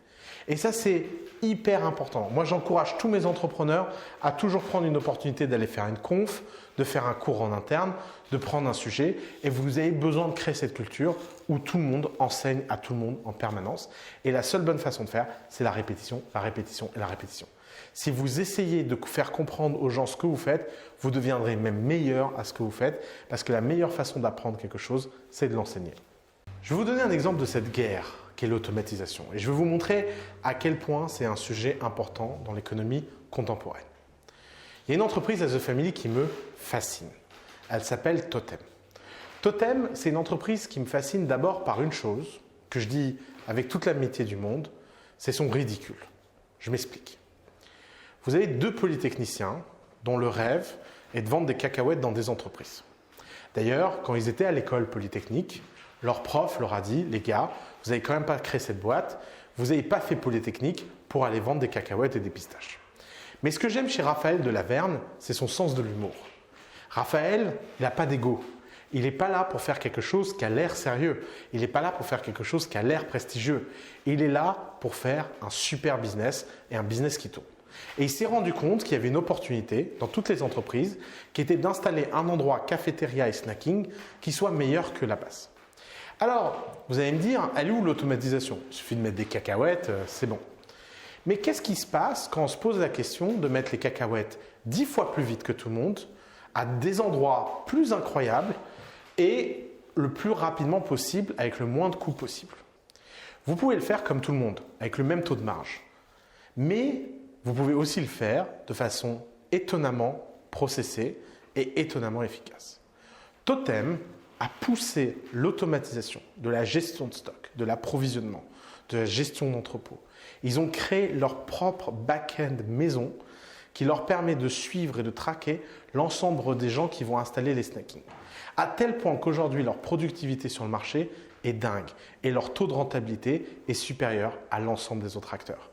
Et ça, c'est hyper important. Moi, j'encourage tous mes entrepreneurs à toujours prendre une opportunité d'aller faire une conf, de faire un cours en interne, de prendre un sujet. Et vous avez besoin de créer cette culture où tout le monde enseigne à tout le monde en permanence. Et la seule bonne façon de faire, c'est la répétition, la répétition et la répétition. Si vous essayez de faire comprendre aux gens ce que vous faites, vous deviendrez même meilleur à ce que vous faites parce que la meilleure façon d'apprendre quelque chose, c'est de l'enseigner. Je vais vous donner un exemple de cette guerre qu'est l'automatisation. Et je vais vous montrer à quel point c'est un sujet important dans l'économie contemporaine. Il y a une entreprise à The Family qui me fascine. Elle s'appelle Totem. Totem, c'est une entreprise qui me fascine d'abord par une chose, que je dis avec toute l'amitié du monde, c'est son ridicule. Je m'explique. Vous avez 2 polytechniciens dont le rêve est de vendre des cacahuètes dans des entreprises. D'ailleurs, quand ils étaient à l'école polytechnique, leur prof leur a dit « Les gars, vous n'avez quand même pas créé cette boîte, vous n'avez pas fait Polytechnique pour aller vendre des cacahuètes et des pistaches. » Mais ce que j'aime chez Raphaël de Laverne, c'est son sens de l'humour. Raphaël, il n'a pas d'ego. Il n'est pas là pour faire quelque chose qui a l'air sérieux. Il n'est pas là pour faire quelque chose qui a l'air prestigieux. Il est là pour faire un super business et un business qui tourne. Et il s'est rendu compte qu'il y avait une opportunité dans toutes les entreprises qui était d'installer un endroit cafétéria et snacking qui soit meilleur que la base. Alors, vous allez me dire, elle est où l'automatisation? Il suffit de mettre des cacahuètes, c'est bon. Mais qu'est-ce qui se passe quand on se pose la question de mettre les cacahuètes 10 fois plus vite que tout le monde, à des endroits plus incroyables et le plus rapidement possible avec le moins de coûts possible? Vous pouvez le faire comme tout le monde, avec le même taux de marge. Mais vous pouvez aussi le faire de façon étonnamment processée et étonnamment efficace. Totem a poussé l'automatisation de la gestion de stock, de l'approvisionnement, de la gestion d'entrepôt. Ils ont créé leur propre back-end maison qui leur permet de suivre et de traquer l'ensemble des gens qui vont installer les snackings. À tel point qu'aujourd'hui, leur productivité sur le marché est dingue et leur taux de rentabilité est supérieur à l'ensemble des autres acteurs.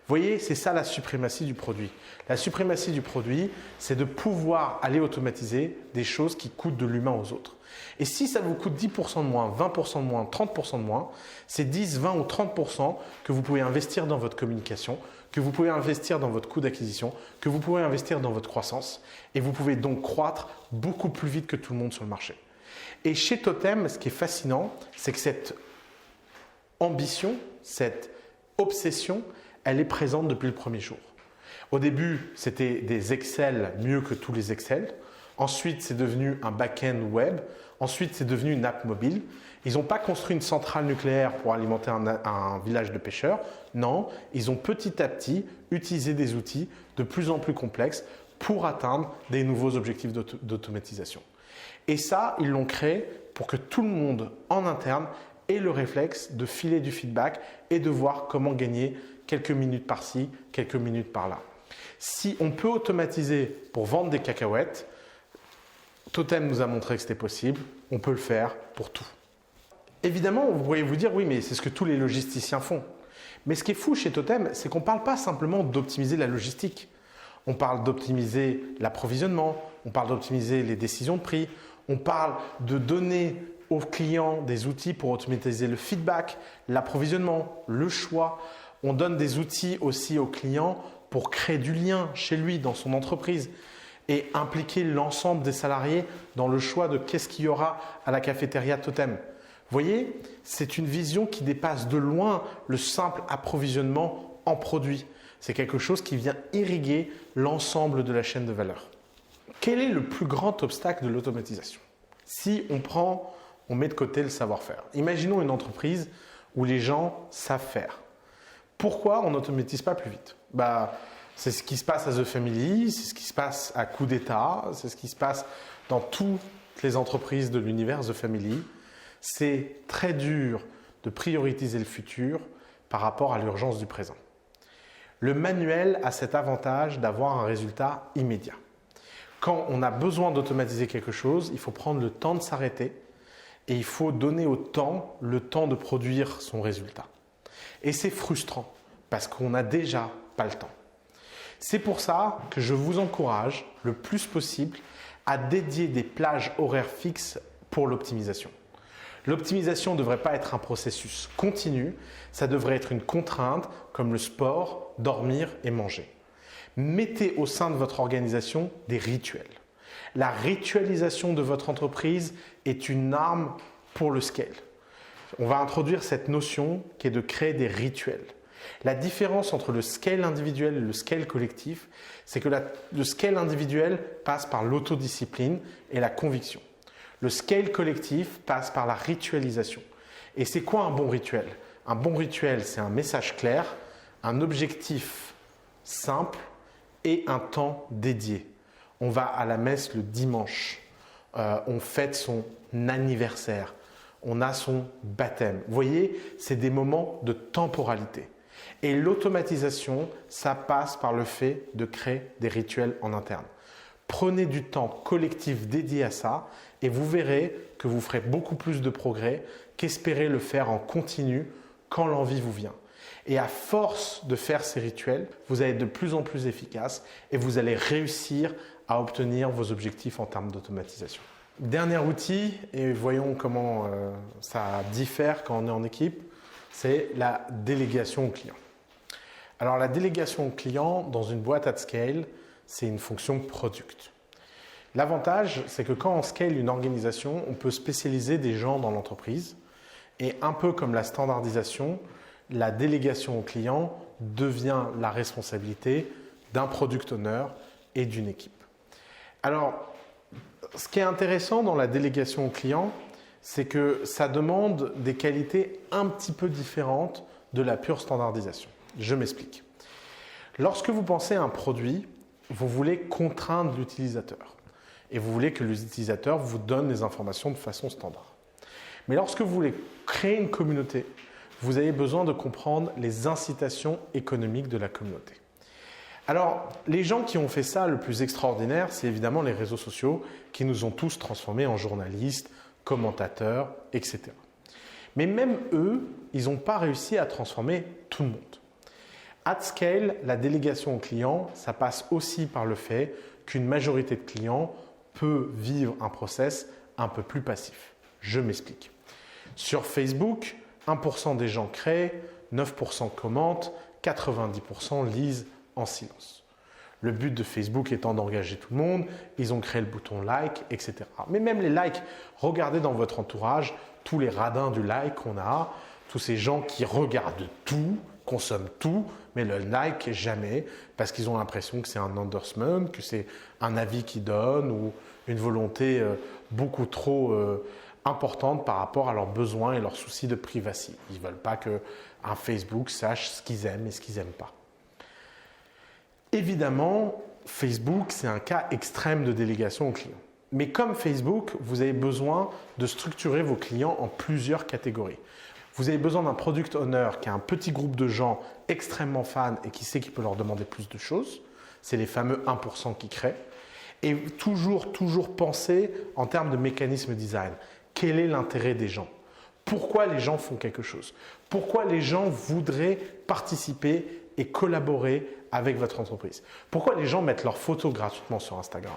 Vous voyez, c'est ça la suprématie du produit. La suprématie du produit, c'est de pouvoir aller automatiser des choses qui coûtent de l'humain aux autres. Et si ça vous coûte 10% de moins, 20% de moins, 30% de moins, c'est 10, 20 ou 30% que vous pouvez investir dans votre communication, que vous pouvez investir dans votre coût d'acquisition, que vous pouvez investir dans votre croissance et vous pouvez donc croître beaucoup plus vite que tout le monde sur le marché. Et chez Totem, ce qui est fascinant, c'est que cette ambition, cette obsession, elle est présente depuis le premier jour. Au début, c'était des Excel mieux que tous les Excel. Ensuite, c'est devenu un back-end web. Ensuite, c'est devenu une app mobile. Ils n'ont pas construit une centrale nucléaire pour alimenter un village de pêcheurs. Non, ils ont petit à petit utilisé des outils de plus en plus complexes pour atteindre des nouveaux objectifs d'automatisation. Et ça, ils l'ont créé pour que tout le monde en interne ait le réflexe de filer du feedback et de voir comment gagner quelques minutes par-ci, quelques minutes par-là. Si on peut automatiser pour vendre des cacahuètes, Totem nous a montré que c'était possible, on peut le faire pour tout. Évidemment, vous pourriez vous dire, oui, mais c'est ce que tous les logisticiens font. Mais ce qui est fou chez Totem, c'est qu'on ne parle pas simplement d'optimiser la logistique. On parle d'optimiser l'approvisionnement, on parle d'optimiser les décisions de prix, on parle de donner aux clients des outils pour automatiser le feedback, l'approvisionnement, le choix. On donne des outils aussi aux clients pour créer du lien chez lui, dans son entreprise et impliquer l'ensemble des salariés dans le choix de qu'est-ce qu'il y aura à la cafétéria Totem. Vous voyez, c'est une vision qui dépasse de loin le simple approvisionnement en produits. C'est quelque chose qui vient irriguer l'ensemble de la chaîne de valeur. Quel est le plus grand obstacle de l'automatisation? Si on met de côté le savoir-faire. Imaginons une entreprise où les gens savent faire. Pourquoi on n'automatise pas plus vite? C'est ce qui se passe à The Family, c'est ce qui se passe à Coup d'État, c'est ce qui se passe dans toutes les entreprises de l'univers The Family. C'est très dur de prioriser le futur par rapport à l'urgence du présent. Le manuel a cet avantage d'avoir un résultat immédiat. Quand on a besoin d'automatiser quelque chose, il faut prendre le temps de s'arrêter et il faut donner au temps le temps de produire son résultat. Et c'est frustrant parce qu'on n'a déjà pas le temps. C'est pour ça que je vous encourage le plus possible à dédier des plages horaires fixes pour l'optimisation. L'optimisation ne devrait pas être un processus continu, ça devrait être une contrainte comme le sport, dormir et manger. Mettez au sein de votre organisation des rituels. La ritualisation de votre entreprise est une arme pour le scale. On va introduire cette notion qui est de créer des rituels. La différence entre le scale individuel et le scale collectif, c'est que le scale individuel passe par l'autodiscipline et la conviction. Le scale collectif passe par la ritualisation. Et c'est quoi un bon rituel? Un bon rituel, c'est un message clair, un objectif simple et un temps dédié. On va à la messe le dimanche, on fête son anniversaire, on a son baptême. Vous voyez, c'est des moments de temporalité. Et l'automatisation, ça passe par le fait de créer des rituels en interne. Prenez du temps collectif dédié à ça et vous verrez que vous ferez beaucoup plus de progrès qu'espérer le faire en continu quand l'envie vous vient. Et à force de faire ces rituels, vous allez être de plus en plus efficace et vous allez réussir à obtenir vos objectifs en termes d'automatisation. Dernier outil, et voyons comment ça diffère quand on est en équipe, c'est la délégation au client. Alors la délégation au client dans une boîte at scale, c'est une fonction product. L'avantage, c'est que quand on scale une organisation, on peut spécialiser des gens dans l'entreprise Et un peu comme la standardisation, la délégation au client devient la responsabilité d'un product owner et d'une équipe. Alors, ce qui est intéressant dans la délégation au client, c'est que ça demande des qualités un petit peu différentes de la pure standardisation. Je m'explique. Lorsque vous pensez à un produit, vous voulez contraindre l'utilisateur et vous voulez que l'utilisateur vous donne les informations de façon standard. Mais lorsque vous voulez créer une communauté, vous avez besoin de comprendre les incitations économiques de la communauté. Alors, les gens qui ont fait ça le plus extraordinaire, c'est évidemment les réseaux sociaux qui nous ont tous transformés en journalistes, commentateurs, etc. Mais même eux, ils n'ont pas réussi à transformer tout le monde. At scale, la délégation aux clients, ça passe aussi par le fait qu'une majorité de clients peut vivre un process un peu plus passif. Je m'explique. Sur Facebook, 1% des gens créent, 9% commentent, 90% lisent en silence. Le but de Facebook étant d'engager tout le monde, ils ont créé le bouton like, etc. Mais même les likes, regardez dans votre entourage tous les radins du like qu'on a, tous ces gens qui regardent tout, consomment tout, mais le like jamais, parce qu'ils ont l'impression que c'est un endorsement, que c'est un avis qu'ils donnent ou une volonté beaucoup trop importante par rapport à leurs besoins et leurs soucis de privacy. Ils ne veulent pas qu'un Facebook sache ce qu'ils aiment et ce qu'ils n'aiment pas. Évidemment, Facebook, c'est un cas extrême de délégation aux clients. Mais comme Facebook, vous avez besoin de structurer vos clients en plusieurs catégories. Vous avez besoin d'un product owner qui a un petit groupe de gens extrêmement fans et qui sait qu'il peut leur demander plus de choses. C'est les fameux 1% qui créent. Et toujours penser en termes de mécanisme design. Quel est l'intérêt des gens? Pourquoi les gens font quelque chose? Pourquoi les gens voudraient participer et collaborer avec votre entreprise? Pourquoi les gens mettent leurs photos gratuitement sur Instagram?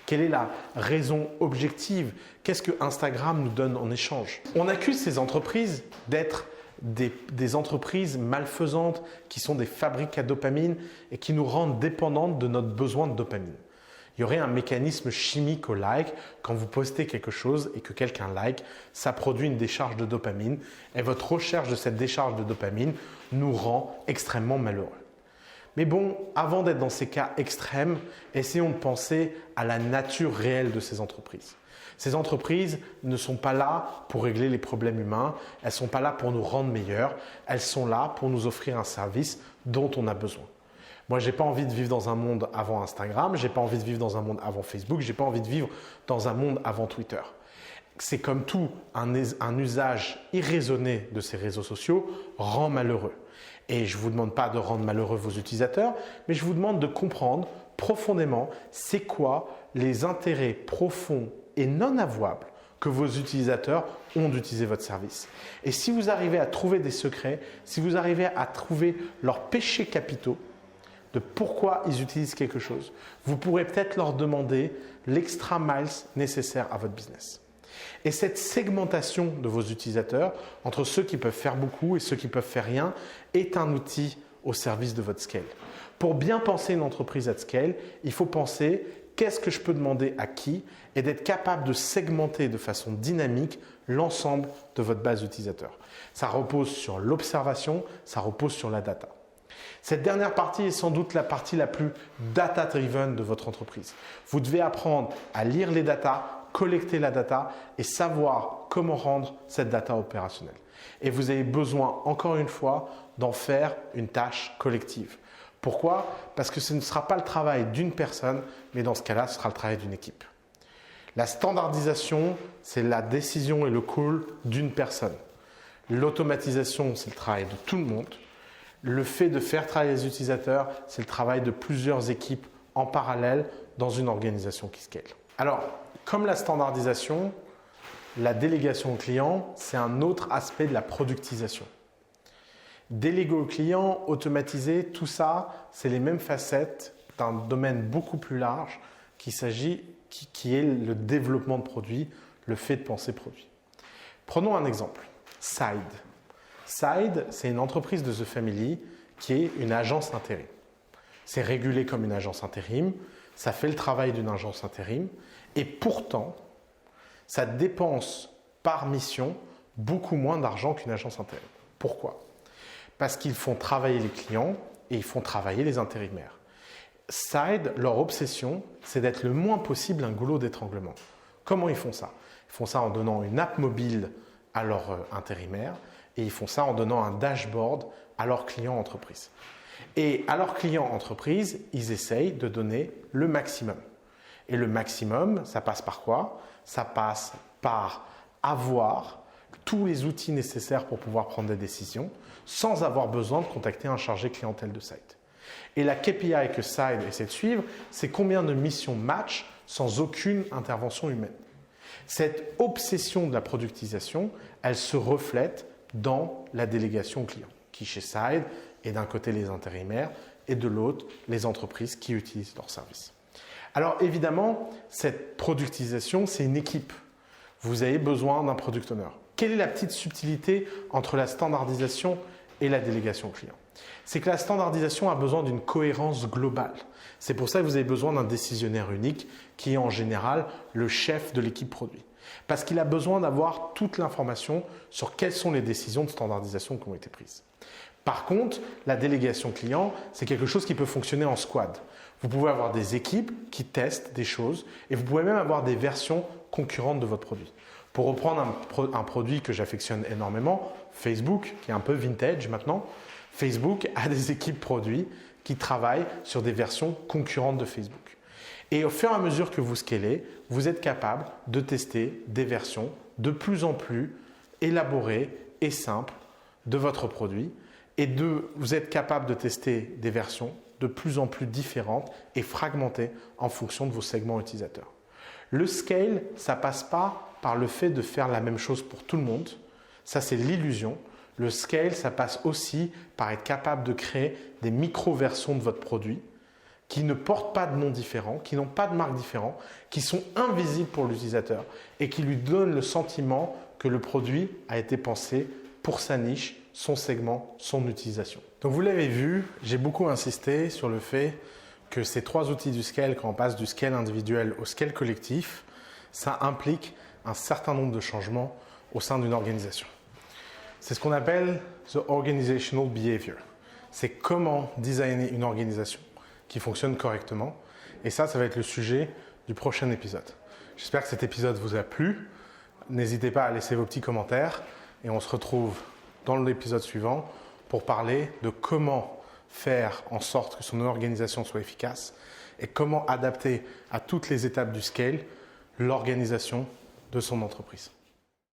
Quelle est la raison objective? Qu'est-ce que Instagram nous donne en échange? On accuse ces entreprises d'être des entreprises malfaisantes qui sont des fabriques à dopamine et qui nous rendent dépendantes de notre besoin de dopamine. Il y aurait un mécanisme chimique au like. Quand vous postez quelque chose et que quelqu'un like, ça produit une décharge de dopamine et votre recherche de cette décharge de dopamine nous rend extrêmement malheureux. Mais bon, avant d'être dans ces cas extrêmes, essayons de penser à la nature réelle de ces entreprises. Ces entreprises ne sont pas là pour régler les problèmes humains, elles ne sont pas là pour nous rendre meilleurs, elles sont là pour nous offrir un service dont on a besoin. Moi, je n'ai pas envie de vivre dans un monde avant Instagram, je n'ai pas envie de vivre dans un monde avant Facebook, je n'ai pas envie de vivre dans un monde avant Twitter. C'est comme tout, un usage irraisonné de ces réseaux sociaux rend malheureux. Et je ne vous demande pas de rendre malheureux vos utilisateurs, mais je vous demande de comprendre profondément c'est quoi les intérêts profonds et non avouables que vos utilisateurs ont d'utiliser votre service. Et si vous arrivez à trouver des secrets, si vous arrivez à trouver leurs péchés capitaux, de pourquoi ils utilisent quelque chose, vous pourrez peut-être leur demander l'extra miles nécessaire à votre business. Et cette segmentation de vos utilisateurs entre ceux qui peuvent faire beaucoup et ceux qui peuvent faire rien est un outil au service de votre scale. Pour bien penser une entreprise at scale, il faut penser qu'est-ce que je peux demander à qui et d'être capable de segmenter de façon dynamique l'ensemble de votre base d'utilisateurs. Ça repose sur l'observation, ça repose sur la data. Cette dernière partie est sans doute la partie la plus data-driven de votre entreprise. Vous devez apprendre à lire les data, collecter la data et savoir comment rendre cette data opérationnelle. Et vous avez besoin, encore une fois, d'en faire une tâche collective. Pourquoi? Parce que ce ne sera pas le travail d'une personne, mais dans ce cas-là, ce sera le travail d'une équipe. La standardisation, c'est la décision et le call d'une personne. L'automatisation, c'est le travail de tout le monde. Le fait de faire travailler les utilisateurs, c'est le travail de plusieurs équipes en parallèle dans une organisation qui scale. Alors, comme la standardisation, la délégation au client, c'est un autre aspect de la productisation. Déléguer au client, automatiser, tout ça, c'est les mêmes facettes d'un domaine beaucoup plus large qui est le développement de produits, le fait de penser produit. Prenons un exemple, Side. Side, c'est une entreprise de The Family qui est une agence intérim. C'est régulé comme une agence intérim, ça fait le travail d'une agence intérim et pourtant, ça dépense par mission beaucoup moins d'argent qu'une agence intérim. Pourquoi? Parce qu'ils font travailler les clients et ils font travailler les intérimaires. Side, leur obsession, c'est d'être le moins possible un goulot d'étranglement. Comment ils font ça? Ils font ça en donnant une app mobile à leurs intérimaires et ils font ça en donnant un dashboard à leurs clients entreprises. Et à leurs clients entreprises, ils essayent de donner le maximum. Et le maximum, ça passe par quoi? Ça passe par avoir tous les outils nécessaires pour pouvoir prendre des décisions sans avoir besoin de contacter un chargé clientèle de site. Et la KPI que Side essaie de suivre, c'est combien de missions match sans aucune intervention humaine. Cette obsession de la productisation, elle se reflète dans la délégation client, qui chez Side est d'un côté les intérimaires et de l'autre les entreprises qui utilisent leurs services. Alors évidemment, cette productisation, c'est une équipe. Vous avez besoin d'un product owner. Quelle est la petite subtilité entre la standardisation et la délégation client? C'est que la standardisation a besoin d'une cohérence globale. C'est pour ça que vous avez besoin d'un décisionnaire unique qui est en général le chef de l'équipe produit. Parce qu'il a besoin d'avoir toute l'information sur quelles sont les décisions de standardisation qui ont été prises. Par contre, la délégation client, c'est quelque chose qui peut fonctionner en squad. Vous pouvez avoir des équipes qui testent des choses et vous pouvez même avoir des versions concurrentes de votre produit. Pour reprendre un produit que j'affectionne énormément, Facebook, qui est un peu vintage maintenant, Facebook a des équipes produits qui travaillent sur des versions concurrentes de Facebook. Et au fur et à mesure que vous scalez, vous êtes capable de tester des versions de plus en plus élaborées et simples de votre produit et vous êtes capable de tester des versions de plus en plus différentes et fragmentées en fonction de vos segments utilisateurs. Le scale, ça ne passe pas par le fait de faire la même chose pour tout le monde. Ça, c'est l'illusion. Le scale, ça passe aussi par être capable de créer des micro-versions de votre produit qui ne portent pas de noms différents, qui n'ont pas de marques différentes, qui sont invisibles pour l'utilisateur et qui lui donnent le sentiment que le produit a été pensé pour sa niche, son segment, son utilisation. Donc vous l'avez vu, j'ai beaucoup insisté sur le fait que ces trois outils du scale, quand on passe du scale individuel au scale collectif, ça implique un certain nombre de changements au sein d'une organisation. C'est ce qu'on appelle the organizational behavior. C'est comment designer une organisation qui fonctionne correctement. Et ça va être le sujet du prochain épisode. J'espère que cet épisode vous a plu. N'hésitez pas à laisser vos petits commentaires et on se retrouve dans l'épisode suivant pour parler de comment faire en sorte que son organisation soit efficace et comment adapter à toutes les étapes du scale l'organisation de son entreprise.